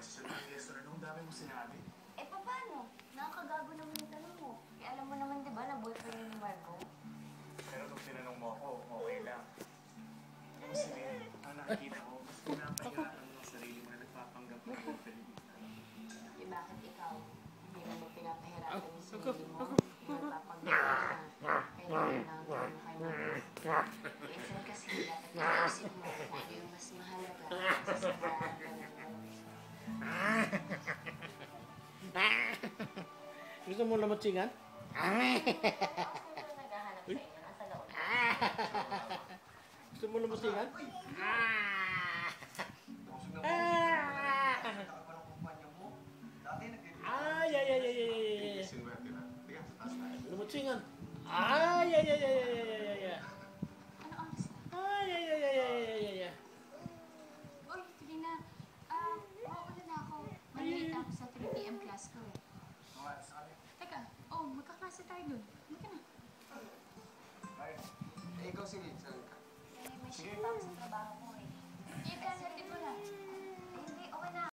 kasi sa restaurant, ang dami mo sinabi. Eh, paano? Nakakagago naman yung tanong mo. Eh, alam mo naman, di ba, na boyfriend ni Marco? Pero kung tinanong mo ako, okay lang. Kasi, ang nakikita ko, mas pinapahirapan mo ang sarili mo na nagpapanggap ng boyfriend mo. Eh, bakit ikaw? Hindi mo pinapahirapan yung sarili mo. Nagpapanggap na kailangan lang gawin mo kay Marco. Minsan kasi, dapat naisip mo kung ano yung mas mahalaga sa sagraan ka ng Gusto mo lamatsingan? naghahanap sa inyo, nasa loob. Gusto mo lamatsingan? Ay, ay, ay, ay, ay, ay, ay. Lamatsingan. Ay, ay, ay, ay, ay, ay, ay, ay. Ano oras na? Ay, ay, ay, ay, ay, ay, ay, ay. Uy, sige na. Mauuna na ako. Malilate ako sa 3 p.m. class ko eh. Teka, magkaklase tayo dun. Hindi ka na. Ikaw sige, saan ka? Eh, may shift ako sa trabaho ko eh. Ika, sarili ko na.